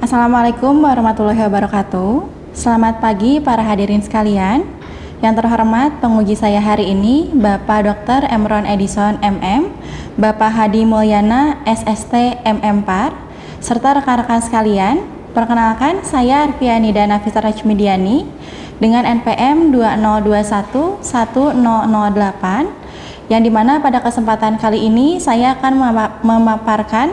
Assalamualaikum warahmatullahi wabarakatuh. Selamat pagi para hadirin sekalian. Yang terhormat penguji saya hari ini Bapak Dr. Emron Edison MM, Bapak Hadi Mulyana SST MM4, serta rekan-rekan sekalian. Perkenalkan, saya Arfiani Dana Fitri Rajmidiani dengan NPM 20211008, yang dimana pada kesempatan kali ini saya akan memaparkan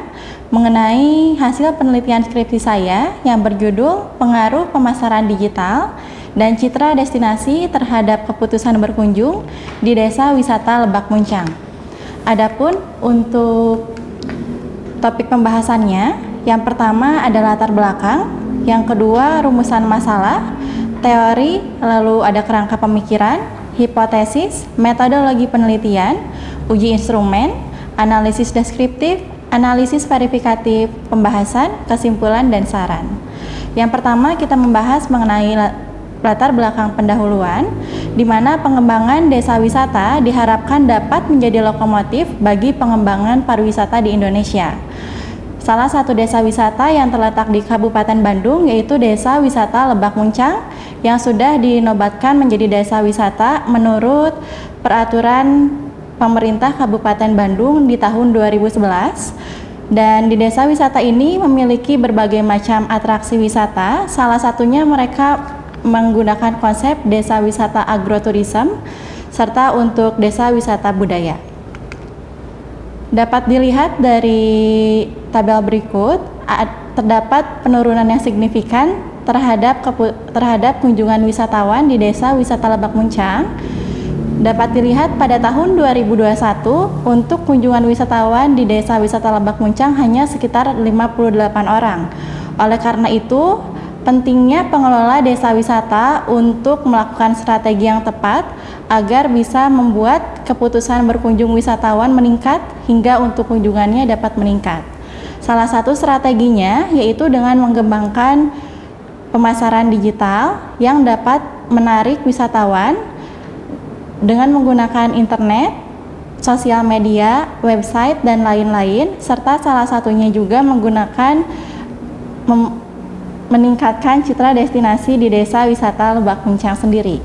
mengenai hasil penelitian skripsi saya yang berjudul Pengaruh Pemasaran Digital dan Citra Destinasi Terhadap Keputusan Berkunjung di Desa Wisata Lebak Muncang. Adapun untuk topik pembahasannya, yang pertama adalah latar belakang, yang kedua rumusan masalah, teori, lalu ada kerangka pemikiran, hipotesis, metodologi penelitian, uji instrumen, analisis deskriptif, analisis verifikatif, pembahasan, kesimpulan, dan saran. Yang pertama kita membahas mengenai latar belakang pendahuluan, di mana pengembangan desa wisata diharapkan dapat menjadi lokomotif bagi pengembangan pariwisata di Indonesia. Salah satu desa wisata yang terletak di Kabupaten Bandung yaitu Desa Wisata Lebak Muncang yang sudah dinobatkan menjadi desa wisata menurut peraturan pemerintah Kabupaten Bandung di tahun 2011. Dan di desa wisata ini memiliki berbagai macam atraksi wisata, salah satunya mereka menggunakan konsep desa wisata agroturism serta untuk desa wisata budaya. Dapat dilihat dari tabel berikut, terdapat penurunan yang signifikan terhadap kunjungan wisatawan di Desa Wisata Lebak Muncang. Dapat dilihat pada tahun 2021 untuk kunjungan wisatawan di Desa Wisata Lebak Muncang hanya sekitar 58 orang. Oleh karena itu, pentingnya pengelola desa wisata untuk melakukan strategi yang tepat agar bisa membuat keputusan berkunjung wisatawan meningkat hingga untuk kunjungannya dapat meningkat. Salah satu strateginya yaitu dengan mengembangkan pemasaran digital yang dapat menarik wisatawan dengan menggunakan internet, sosial media, website, dan lain-lain, serta salah satunya juga menggunakan meningkatkan citra destinasi di Desa Wisata Lebak Muncang sendiri.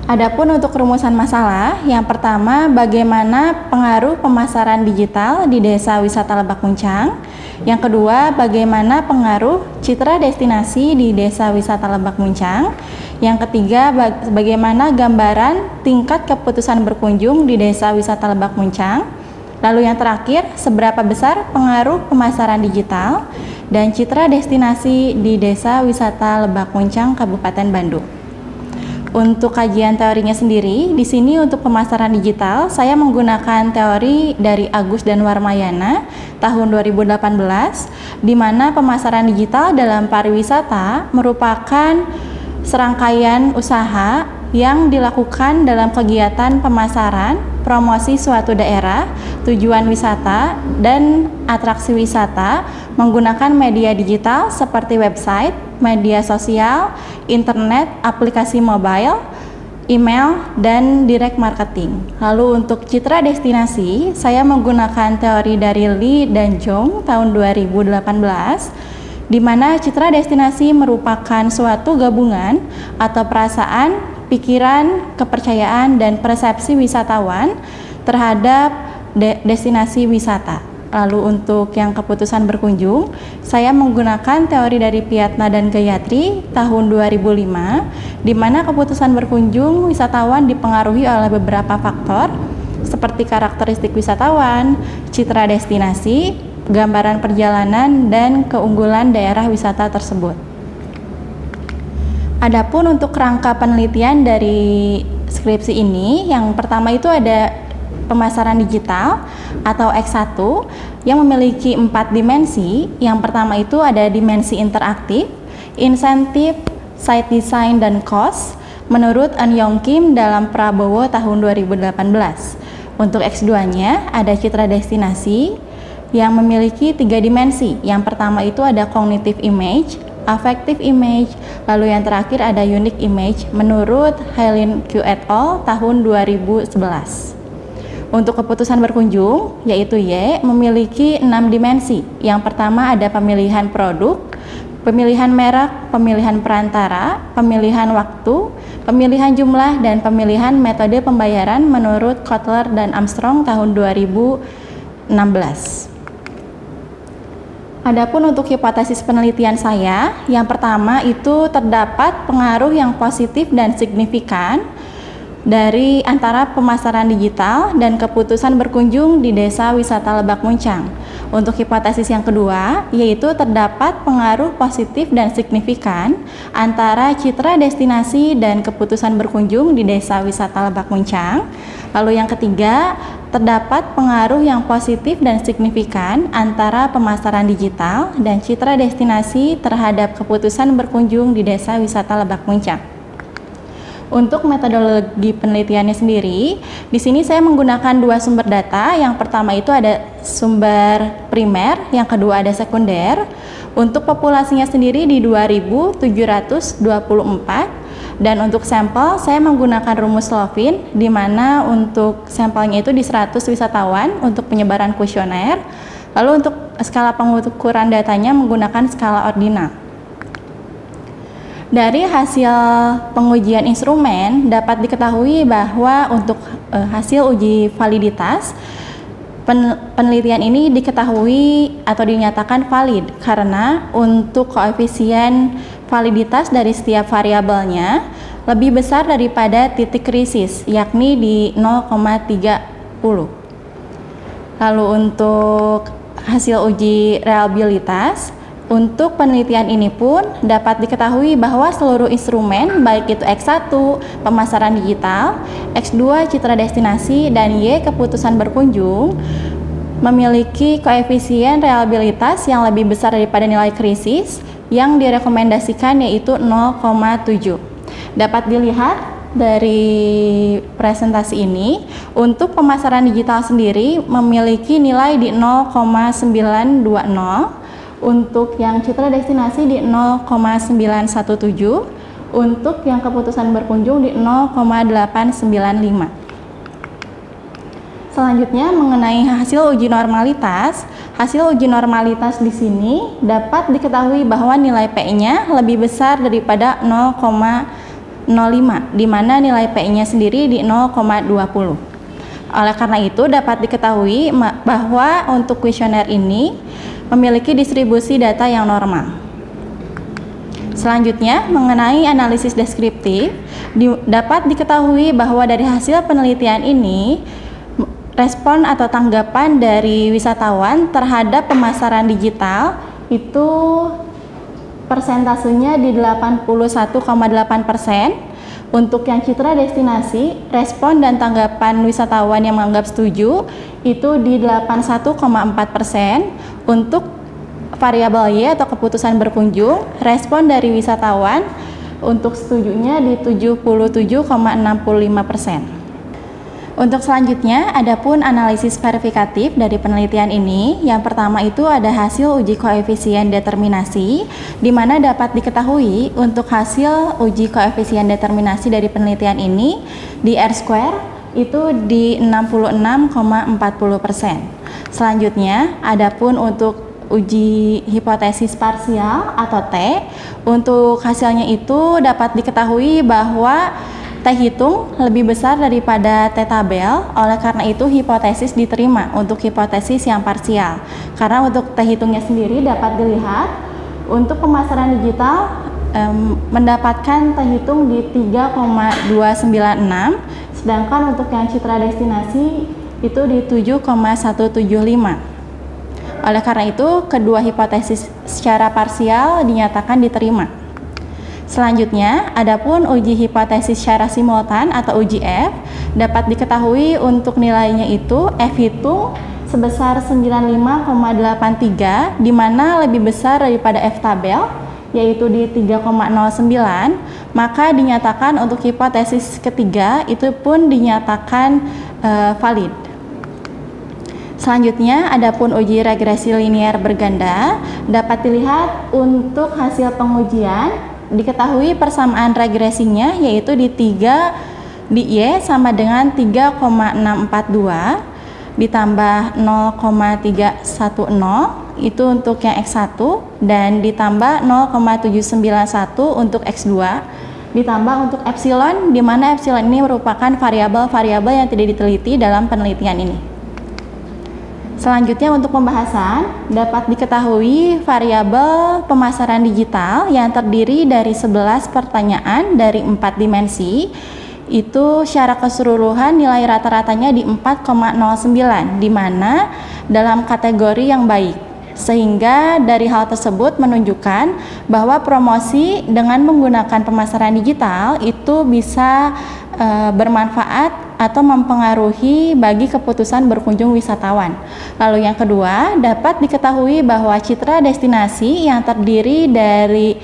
Adapun untuk rumusan masalah, yang pertama bagaimana pengaruh pemasaran digital di Desa Wisata Lebak Muncang. Yang kedua, bagaimana pengaruh citra destinasi di Desa Wisata Lebak Muncang. Yang ketiga, bagaimana gambaran tingkat keputusan berkunjung di Desa Wisata Lebak Muncang. Lalu yang terakhir, seberapa besar pengaruh pemasaran digital dan citra destinasi di Desa Wisata Lebak Muncang, Kabupaten Bandung. Untuk kajian teorinya sendiri, di sini untuk pemasaran digital, saya menggunakan teori dari Agus dan Warmayana tahun 2018, di mana pemasaran digital dalam pariwisata merupakan serangkaian usaha yang dilakukan dalam kegiatan pemasaran, promosi suatu daerah, tujuan wisata, dan atraksi wisata menggunakan media digital seperti website, media sosial, internet, aplikasi mobile, email, dan direct marketing. Lalu untuk citra destinasi, saya menggunakan teori dari Lee dan Jong tahun 2018, di mana citra destinasi merupakan suatu gabungan atau perasaan, pikiran, kepercayaan, dan persepsi wisatawan terhadap destinasi wisata. Lalu untuk yang keputusan berkunjung, saya menggunakan teori dari Piatna dan Gayatri tahun 2005, di mana keputusan berkunjung wisatawan dipengaruhi oleh beberapa faktor seperti karakteristik wisatawan, citra destinasi, gambaran perjalanan, dan keunggulan daerah wisata tersebut. Adapun untuk rangka penelitian dari skripsi ini, yang pertama itu ada pemasaran digital atau X1 yang memiliki 4 dimensi. Yang pertama itu ada dimensi interaktif, insentif, site design, dan cost menurut An Yong Kim dalam Prabowo tahun 2018. Untuk X2-nya ada citra destinasi yang memiliki 3 dimensi. Yang pertama itu ada cognitive image, affective image, lalu yang terakhir ada unique image menurut Helen Q et al. Tahun 2011. Untuk keputusan berkunjung, yaitu Y, memiliki 6 dimensi. Yang pertama ada pemilihan produk, pemilihan merek, pemilihan perantara, pemilihan waktu, pemilihan jumlah, dan pemilihan metode pembayaran menurut Kotler dan Armstrong tahun 2016. Adapun untuk hipotesis penelitian saya, yang pertama itu terdapat pengaruh yang positif dan signifikan dari antara pemasaran digital dan keputusan berkunjung di Desa Wisata Lebak Muncang. Untuk hipotesis yang kedua, yaitu terdapat pengaruh positif dan signifikan antara citra destinasi dan keputusan berkunjung di Desa Wisata Lebak Muncang. Lalu yang ketiga, terdapat pengaruh yang positif dan signifikan antara pemasaran digital dan citra destinasi terhadap keputusan berkunjung di Desa Wisata Lebak Muncang. Untuk metodologi penelitiannya sendiri, di sini saya menggunakan 2 sumber data. Yang pertama itu ada sumber primer, yang kedua ada sekunder. Untuk populasinya sendiri di 2.724, dan untuk sampel saya menggunakan rumus Lovin, di mana untuk sampelnya itu di 100 wisatawan untuk penyebaran kuesioner. Lalu untuk skala pengukuran datanya menggunakan skala ordinal. Dari hasil pengujian instrumen dapat diketahui bahwa untuk hasil uji validitas penelitian ini diketahui atau dinyatakan valid karena untuk koefisien validitas dari setiap variabelnya lebih besar daripada titik krisis, yakni di 0,30. Lalu untuk hasil uji reliabilitas untuk penelitian ini pun dapat diketahui bahwa seluruh instrumen, baik itu X1 pemasaran digital, X2 citra destinasi, dan Y keputusan berkunjung, memiliki koefisien reliabilitas yang lebih besar daripada nilai krisis yang direkomendasikan, yaitu 0,7. Dapat dilihat dari presentasi ini, untuk pemasaran digital sendiri memiliki nilai di 0,920, untuk yang citra destinasi di 0,917, untuk yang keputusan berkunjung di 0,895. Selanjutnya mengenai hasil uji normalitas. Hasil uji normalitas di sini dapat diketahui bahwa nilai P-nya lebih besar daripada 0,05, di mana nilai P-nya sendiri di 0,20. Oleh karena itu dapat diketahui bahwa untuk kuesioner ini memiliki distribusi data yang normal. Selanjutnya, mengenai analisis deskriptif, dapat diketahui bahwa dari hasil penelitian ini, respon atau tanggapan dari wisatawan terhadap pemasaran digital itu persentasenya di 81,8%. Untuk yang citra destinasi, respon dan tanggapan wisatawan yang menganggap setuju itu di 81,4%. Untuk variabel Y atau keputusan berkunjung, respon dari wisatawan untuk setujunya di 77,65%. Untuk selanjutnya, adapun analisis verifikatif dari penelitian ini, yang pertama itu ada hasil uji koefisien determinasi, di mana dapat diketahui untuk hasil uji koefisien determinasi dari penelitian ini di R-square itu di 66,40%. Selanjutnya, adapun untuk uji hipotesis parsial atau T, untuk hasilnya itu dapat diketahui bahwa T hitung lebih besar daripada T tabel, oleh karena itu hipotesis diterima untuk hipotesis yang parsial. Karena untuk T hitungnya sendiri dapat dilihat untuk pemasaran digital mendapatkan T hitung di 3,296, sedangkan untuk yang citra destinasi itu di 7,175. Oleh karena itu kedua hipotesis secara parsial dinyatakan diterima. Selanjutnya, adapun uji hipotesis secara simultan atau uji F dapat diketahui untuk nilainya itu F hitung sebesar 95,83, di mana lebih besar daripada F tabel yaitu di 3,09, maka dinyatakan untuk hipotesis ketiga itu pun dinyatakan valid. Selanjutnya, adapun uji regresi linear berganda dapat dilihat untuk hasil pengujian diketahui persamaan regresinya yaitu di 3 di Y sama dengan 3,642 ditambah 0,310 itu untuk yang X1 dan ditambah 0,791 untuk X2 ditambah untuk epsilon, di mana epsilon ini merupakan variabel-variabel yang tidak diteliti dalam penelitian ini. Selanjutnya untuk pembahasan, dapat diketahui variabel pemasaran digital yang terdiri dari 11 pertanyaan dari 4 dimensi, itu secara keseluruhan nilai rata-ratanya di 4,09, di mana dalam kategori yang baik. Sehingga dari hal tersebut menunjukkan bahwa promosi dengan menggunakan pemasaran digital itu bisa bermanfaat atau mempengaruhi bagi keputusan berkunjung wisatawan. Lalu yang kedua, dapat diketahui bahwa citra destinasi yang terdiri dari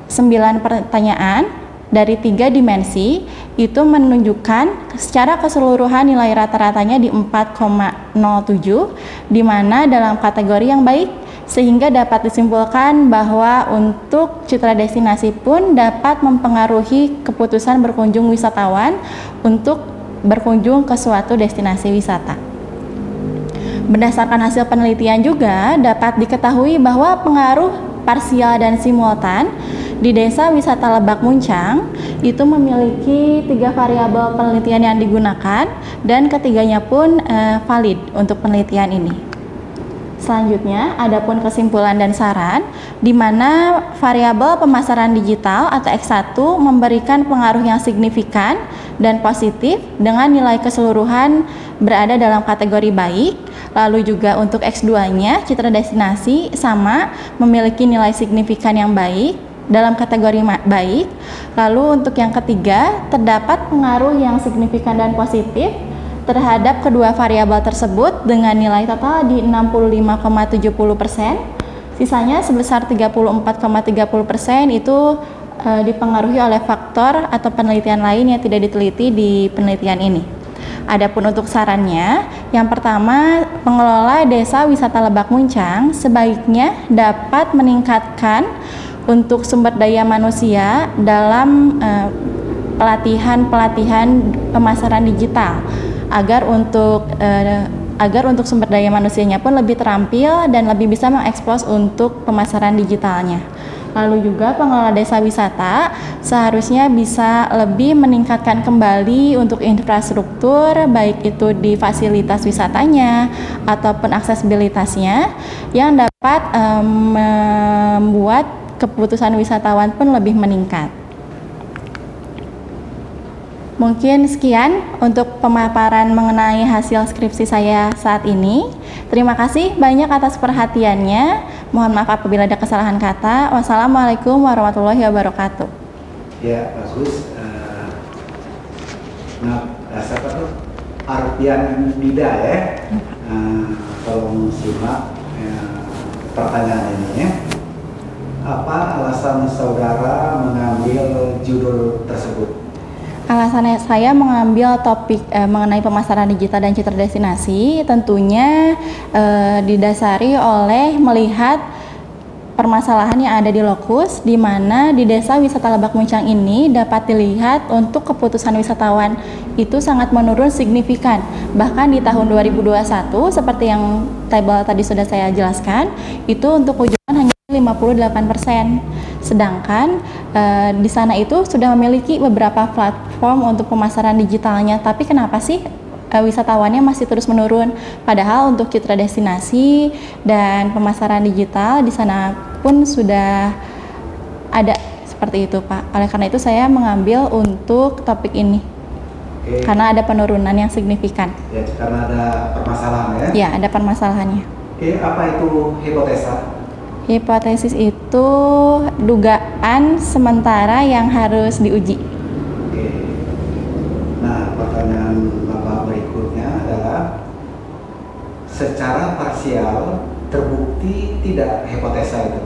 9 pertanyaan dari 3 dimensi itu menunjukkan secara keseluruhan nilai rata-ratanya di 4,07, di mana dalam kategori yang baik, sehingga dapat disimpulkan bahwa untuk citra destinasi pun dapat mempengaruhi keputusan berkunjung wisatawan untuk berkunjung ke suatu destinasi wisata. Berdasarkan hasil penelitian juga dapat diketahui bahwa pengaruh parsial dan simultan di Desa Wisata Lebak Muncang itu memiliki 3 variabel penelitian yang digunakan dan ketiganya pun valid untuk penelitian ini. Selanjutnya, adapun kesimpulan dan saran, di mana variabel pemasaran digital atau X1 memberikan pengaruh yang signifikan dan positif dengan nilai keseluruhan berada dalam kategori baik. Lalu juga untuk X2-nya, citra destinasi sama memiliki nilai signifikan yang baik dalam kategori baik. Lalu untuk yang ketiga, terdapat pengaruh yang signifikan dan positif terhadap kedua variabel tersebut dengan nilai total di 65,70%. Sisanya sebesar 34,30% itu dipengaruhi oleh faktor atau penelitian lain yang tidak diteliti di penelitian ini. Adapun untuk sarannya, yang pertama, pengelola Desa Wisata Lebak Muncang sebaiknya dapat meningkatkan untuk sumber daya manusia dalam pelatihan pemasaran digital agar untuk sumber daya manusianya pun lebih terampil dan lebih bisa mengekspos untuk pemasaran digitalnya. Lalu juga pengelola desa wisata seharusnya bisa lebih meningkatkan kembali untuk infrastruktur, baik itu di fasilitas wisatanya ataupun aksesibilitasnya, yang dapat membuat keputusan wisatawan pun lebih meningkat. Mungkin sekian untuk pemaparan mengenai hasil skripsi saya saat ini. Terima kasih banyak atas perhatiannya. Mohon maaf apabila ada kesalahan kata. Wassalamualaikum warahmatullahi wabarakatuh. Ya, bagus. Siapa tuh? Arpian Mida ya. Tolong simak pertanyaan ini ya. Apa alasan saudara mengambil judul tersebut? Alasannya saya mengambil topik mengenai pemasaran digital dan citra destinasi tentunya didasari oleh melihat permasalahan yang ada di lokus, di mana di Desa Wisata Lebak Muncang ini dapat dilihat untuk keputusan wisatawan itu sangat menurun signifikan. Bahkan di tahun 2021 seperti yang tabel tadi sudah saya jelaskan, itu untuk kunjungan hanya 58%. Sedangkan di sana itu sudah memiliki beberapa platform untuk pemasaran digitalnya. Tapi kenapa sih wisatawannya masih terus menurun? Padahal untuk citra destinasi dan pemasaran digital di sana pun sudah ada seperti itu, Pak. Oleh karena itu saya mengambil untuk topik ini. Oke. Karena ada penurunan yang signifikan. Ya, karena ada permasalahan ya? Ya, ada permasalahannya. Oke, apa itu hipotesa? Hipotesis itu dugaan sementara yang harus diuji. Oke. Nah, pertanyaan Bapak berikutnya adalah secara parsial terbukti tidak hipotesa itu?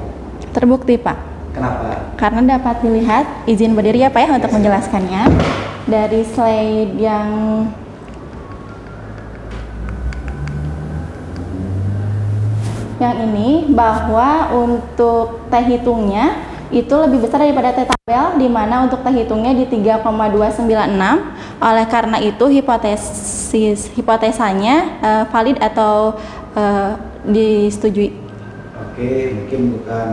Terbukti, Pak. Kenapa? Karena dapat dilihat, izin berdiri ya Pak ya untuk menjelaskannya. Dari slide yang ini, bahwa untuk T hitungnya itu lebih besar daripada T-tabel, di mana untuk terhitungnya di 3,296. Oleh karena itu hipotesanya valid atau disetujui. Oke, mungkin bukan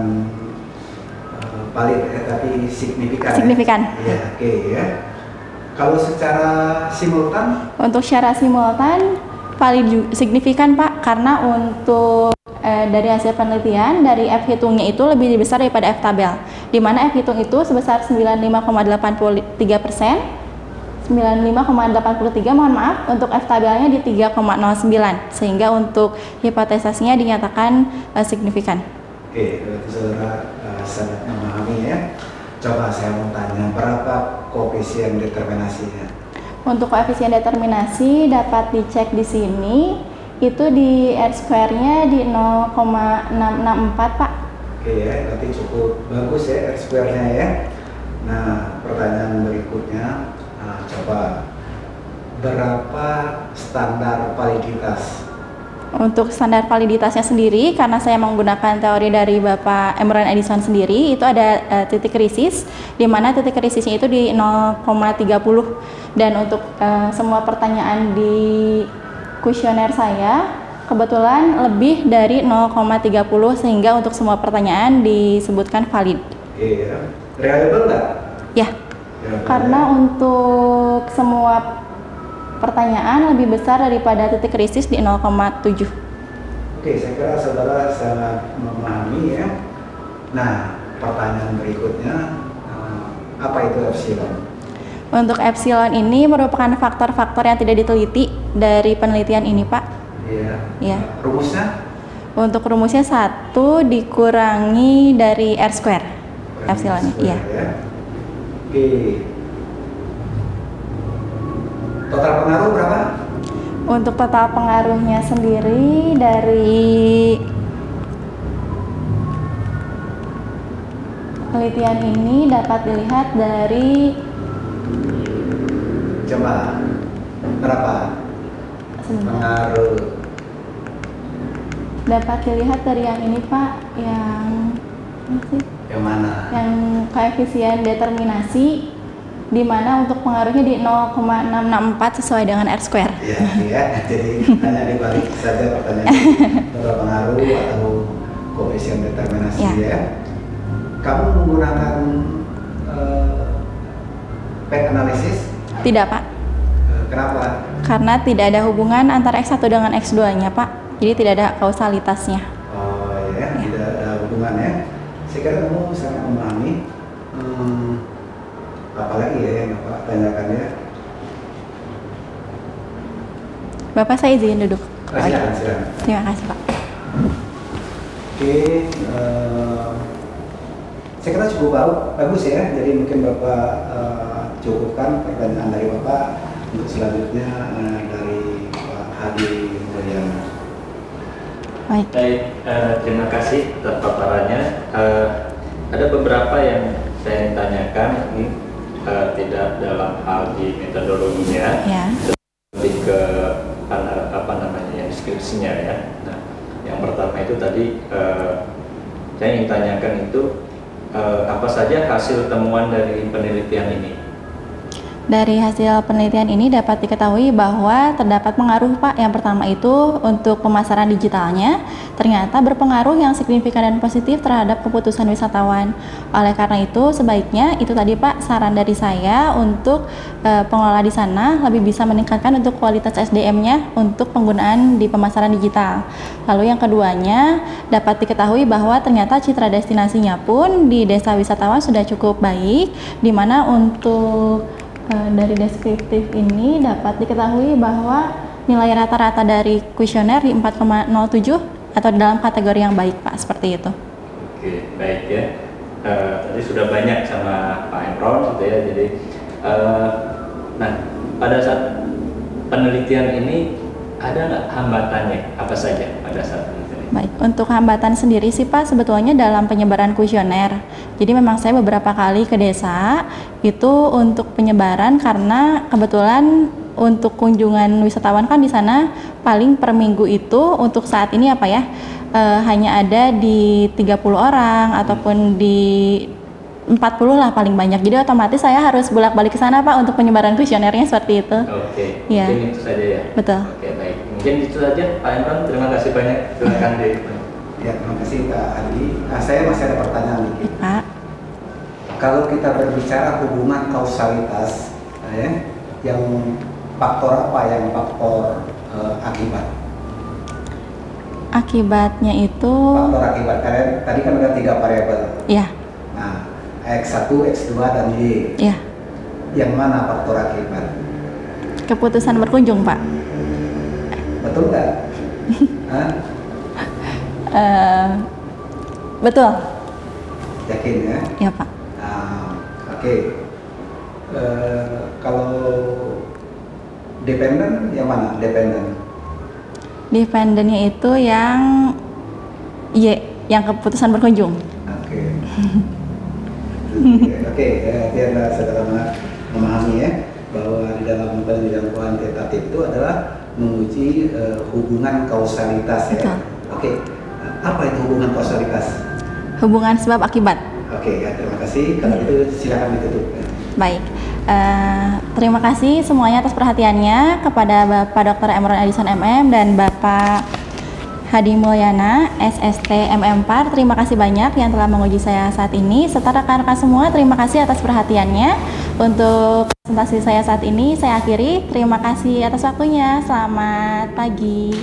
valid tapi signifikan. Signifikan. Ya, oke ya. Kalau secara simultan? Untuk secara simultan valid signifikan Pak, karena untuk dari hasil penelitian dari F hitungnya itu lebih besar daripada F tabel, di mana F hitung itu sebesar 95,83%, 95,83, mohon maaf, untuk F tabelnya di 3,09, sehingga untuk hipotesisnya dinyatakan signifikan. Oke, berarti saudara sangat memahami ya. Coba saya mau tanya, berapa koefisien determinasinya? Untuk koefisien determinasi dapat dicek di sini, itu di R-square-nya di 0,664 Pak. Oke ya, berarti cukup bagus ya R-square-nya ya. Nah, pertanyaan berikutnya, coba berapa standar validitas? Untuk standar validitasnya sendiri, karena saya menggunakan teori dari Bapak Emerald Edison sendiri, itu ada titik krisis, di mana titik krisisnya itu di 0,30, dan untuk semua pertanyaan di kuesioner saya kebetulan lebih dari 0,30, sehingga untuk semua pertanyaan disebutkan valid. Iya, reliable nggak? Ya, karena untuk semua pertanyaan lebih besar daripada titik krisis di 0,7. Oke, saya kira saudara sangat memahami ya. Nah, pertanyaan berikutnya, apa itu epsilon? Untuk epsilon ini merupakan faktor-faktor yang tidak diteliti dari penelitian ini, Pak. Iya. Ya. Rumusnya? Untuk rumusnya 1 dikurangi dari R square. Epsilon ini, iya. Ya. Oke. Total pengaruh berapa? Untuk total pengaruhnya sendiri dari penelitian ini dapat dilihat dari, coba berapa pengaruh? Dapat dilihat dari yang ini Pak, yang mana? Yang koefisien determinasi, di mana untuk pengaruhnya di 0,664 sesuai dengan R square. Iya, jadi hanya dibalik saja pertanyaan berapa pengaruh atau koefisien determinasi ya. Kamu menggunakan PET analisis? Tidak Pak. Kenapa? Karena tidak ada hubungan antara X1 dengan X2-nya Pak, jadi tidak ada kausalitasnya. Oh ya, tidak ada hubungannya. Saya kira kamu sangat memahami. Apalagi ya yang Bapak tanyakan ya. Bapak, saya izin duduk. Silakan. Terima kasih Pak. Oke, saya kira cukup bagus ya. Jadi mungkin Bapak cukupkan pertanyaan dari Bapak. Untuk selanjutnya dari Pak Hadi Mulyaman. Baik, terima kasih atas paparannya. Ada beberapa yang saya tanyakan ini tidak dalam hal di metodologinya, lebih ke apa namanya deskripsinya ya. Nah, yang pertama itu tadi saya ingin tanyakan itu apa saja hasil temuan dari penelitian ini? Dari hasil penelitian ini dapat diketahui bahwa terdapat pengaruh Pak. Yang pertama itu untuk pemasaran digitalnya ternyata berpengaruh yang signifikan dan positif terhadap keputusan wisatawan. Oleh karena itu sebaiknya itu tadi Pak, saran dari saya untuk pengelola di sana lebih bisa meningkatkan untuk kualitas SDM-nya untuk penggunaan di pemasaran digital. Lalu yang keduanya dapat diketahui bahwa ternyata citra destinasinya pun di desa wisatawan sudah cukup baik, di mana untuk dari deskriptif ini dapat diketahui bahwa nilai rata-rata dari kuesioner di 4,07 atau dalam kategori yang baik Pak, seperti itu. Oke, baik ya. Tadi sudah banyak sama Pak Emron gitu ya. Jadi nah pada saat penelitian ini ada nggak hambatannya, apa saja pada saat penelitian? Baik, untuk hambatan sendiri sih Pak sebetulnya dalam penyebaran kuesioner. Jadi memang saya beberapa kali ke desa itu untuk penyebaran, karena kebetulan untuk kunjungan wisatawan kan di sana paling per minggu itu untuk saat ini hanya ada di 30 orang ataupun di 40 lah paling banyak. Jadi otomatis saya harus bolak-balik ke sana Pak untuk penyebaran kuesionernya seperti itu. Oke. Ya. Mungkin itu saja ya. Betul. Oke, baik. Mungkin itu saja Pak Imran. Terima kasih banyak. Silakan deh. Ya, terima kasih Pak Adi. Saya masih ada pertanyaan nih. Pak. Kalau kita berbicara hubungan kausalitas, yang faktor apa yang faktor akibat? Akibatnya itu. Faktor akibat kalian tadi kan ada 3 variabel. Iya. Nah, X1, X2 dan Y. Iya. Yang mana faktor akibat? Keputusan berkunjung Pak. Betul nggak? Betul. Yakin ya? Iya Pak. Oke. Kalau dependen yang mana? Dependennya itu yang Y, yang keputusan berkunjung. Oke. Oke, biar saudara memahami ya bahwa di dalam penelitian kuantitatif itu adalah menguji hubungan kausalitas ya. Oke. Apa itu hubungan kausalitas? Hubungan sebab akibat. Oke, ya terima kasih. Kalau itu silakan ditutup. Baik. Terima kasih semuanya atas perhatiannya kepada Bapak Dr. Emron Edison MM dan Bapak Hadi Mulyana SST MM4. Terima kasih banyak yang telah menguji saya saat ini. Serta rekan-rekan semua, terima kasih atas perhatiannya. Untuk presentasi saya saat ini saya akhiri. Terima kasih atas waktunya. Selamat pagi.